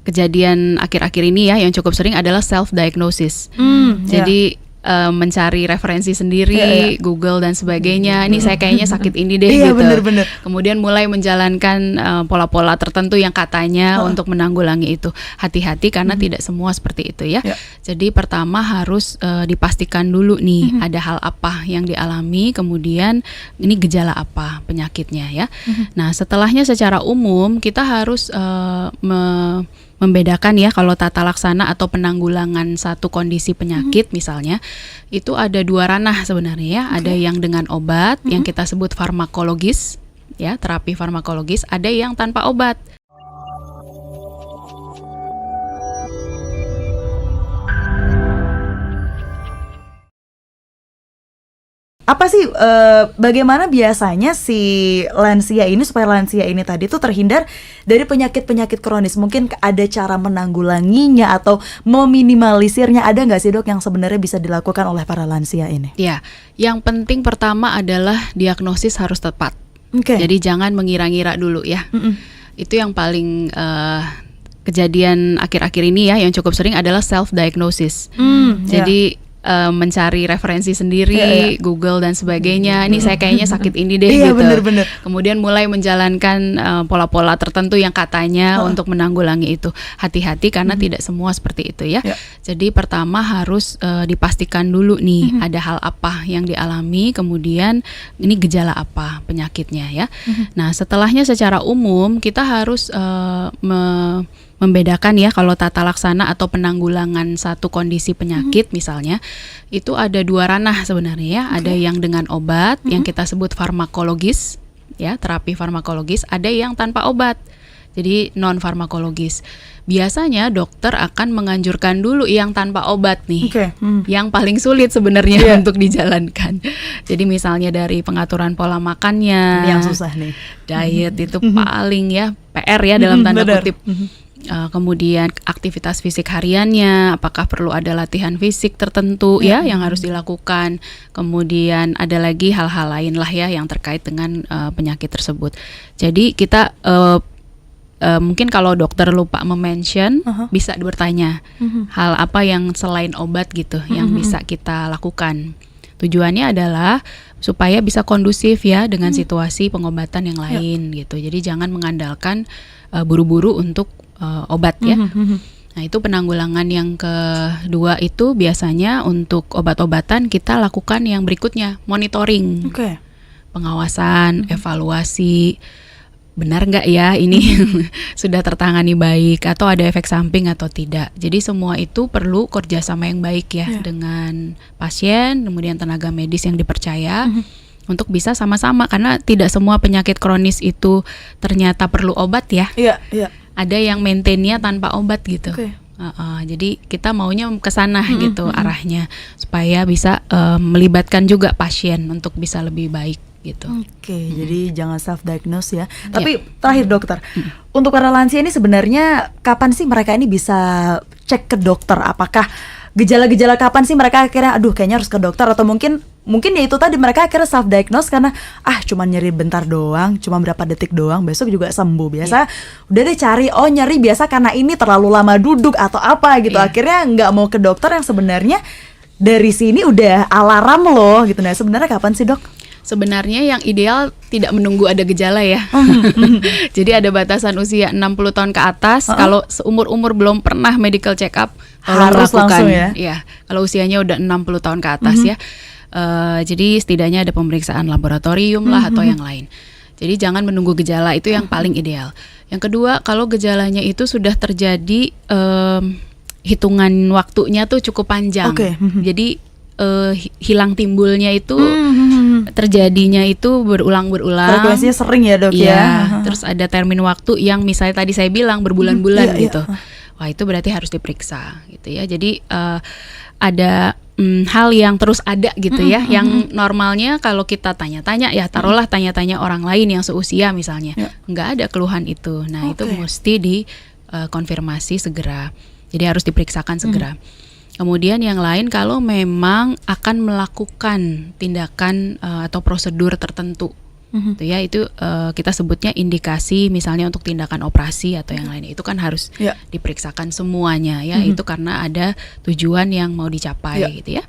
kejadian akhir-akhir ini ya yang cukup sering adalah self diagnosis. Jadi mencari referensi sendiri, Google dan sebagainya. Ini saya kayaknya sakit ini deh gitu. Bener. Kemudian mulai menjalankan pola-pola tertentu yang katanya untuk menanggulangi itu. Hati-hati karena tidak semua seperti itu ya. Jadi pertama harus dipastikan dulu nih ada hal apa yang dialami, kemudian ini gejala apa penyakitnya ya. Nah setelahnya secara umum kita harus membedakan ya kalau tata laksana atau penanggulangan satu kondisi penyakit misalnya itu ada dua ranah sebenarnya ya. Ada yang dengan obat yang kita sebut farmakologis ya, terapi farmakologis, ada yang tanpa obat. Apa sih bagaimana biasanya si lansia ini supaya lansia ini tadi tuh terhindar dari penyakit-penyakit kronis? Mungkin ada cara menanggulanginya atau meminimalisirnya, ada nggak sih dok yang sebenarnya bisa dilakukan oleh para lansia ini? Ya, yang penting pertama adalah diagnosis harus tepat. Jadi jangan mengira-ngira dulu ya. Itu yang paling kejadian akhir-akhir ini ya yang cukup sering adalah self diagnosis. Jadi mencari referensi sendiri, Google dan sebagainya. Ini saya kayaknya sakit ini deh gitu. Bener. Kemudian mulai menjalankan pola-pola tertentu yang katanya untuk menanggulangi itu. Hati-hati karena tidak semua seperti itu ya. Jadi pertama harus dipastikan dulu nih ada hal apa yang dialami, kemudian ini gejala apa penyakitnya ya. Nah setelahnya secara umum kita harus membedakan ya kalau tata laksana atau penanggulangan satu kondisi penyakit misalnya itu ada dua ranah sebenarnya ya. Ada yang dengan obat yang kita sebut farmakologis ya, terapi farmakologis, ada yang tanpa obat. Jadi non farmakologis. Biasanya dokter akan menganjurkan dulu yang tanpa obat nih. Yang paling sulit sebenarnya untuk dijalankan. Jadi misalnya dari pengaturan pola makannya, yang susah nih. Diet itu paling ya PR ya dalam tanda kutip. Kemudian aktivitas fisik hariannya, apakah perlu ada latihan fisik tertentu ya yang harus dilakukan. Kemudian ada lagi hal-hal lain lah ya yang terkait dengan penyakit tersebut. Jadi kita mungkin kalau dokter lupa mention bisa bertanya hal apa yang selain obat gitu yang bisa kita lakukan. Tujuannya adalah supaya bisa kondusif ya dengan situasi pengobatan yang lain gitu. Jadi jangan mengandalkan buru-buru untuk obat ya. Nah itu penanggulangan yang kedua itu biasanya untuk obat-obatan kita lakukan yang berikutnya, monitoring, pengawasan, evaluasi, benar nggak ya ini sudah tertangani baik atau ada efek samping atau tidak. Jadi semua itu perlu kerjasama yang baik ya dengan pasien, kemudian tenaga medis yang dipercaya. Untuk bisa sama-sama, karena tidak semua penyakit kronis itu ternyata perlu obat ya. Ada yang maintainnya tanpa obat gitu. Jadi kita maunya ke sana gitu arahnya supaya bisa melibatkan juga pasien untuk bisa lebih baik gitu. Jadi jangan self diagnose ya. Tapi terakhir dokter, untuk para lansia ini sebenarnya kapan sih mereka ini bisa cek ke dokter? Apakah gejala-gejala kapan sih mereka akhirnya kayaknya harus ke dokter, atau mungkin ya itu tadi mereka akhirnya self diagnose karena cuma nyeri bentar doang, cuma berapa detik doang, besok juga sembuh. Biasa udah deh cari nyeri biasa karena ini terlalu lama duduk atau apa gitu. Akhirnya nggak mau ke dokter yang sebenarnya dari sini udah alarm loh gitu. Nah sebenarnya kapan sih dok? Sebenarnya yang ideal tidak menunggu ada gejala ya. Jadi ada batasan usia 60 tahun ke atas. Kalau seumur-umur belum pernah medical check up, tolong harus lakukan. Langsung ya? Ya, kalau usianya udah 60 tahun ke atas ya. Jadi setidaknya ada pemeriksaan laboratorium lah atau yang lain. Jadi jangan menunggu gejala, itu yang paling ideal. Yang kedua, kalau gejalanya itu sudah terjadi hitungan waktunya tuh cukup panjang. Jadi hilang timbulnya itu terjadinya itu berulang-berulang. Frekuensinya sering ya dok ya. Terus ada termin waktu yang misalnya tadi saya bilang berbulan-bulan gitu. Wah itu berarti harus diperiksa gitu ya. Jadi ada hal yang terus ada gitu ya. Yang normalnya kalau kita tanya-tanya ya, taruhlah tanya-tanya orang lain yang seusia misalnya, nggak ada keluhan itu. Nah itu mesti dikonfirmasi segera. Jadi harus diperiksakan segera. Kemudian yang lain kalau memang akan melakukan tindakan atau prosedur tertentu Itu ya, itu kita sebutnya indikasi misalnya untuk tindakan operasi atau yang lainnya, itu kan harus diperiksakan semuanya ya. Itu karena ada tujuan yang mau dicapai gitu ya.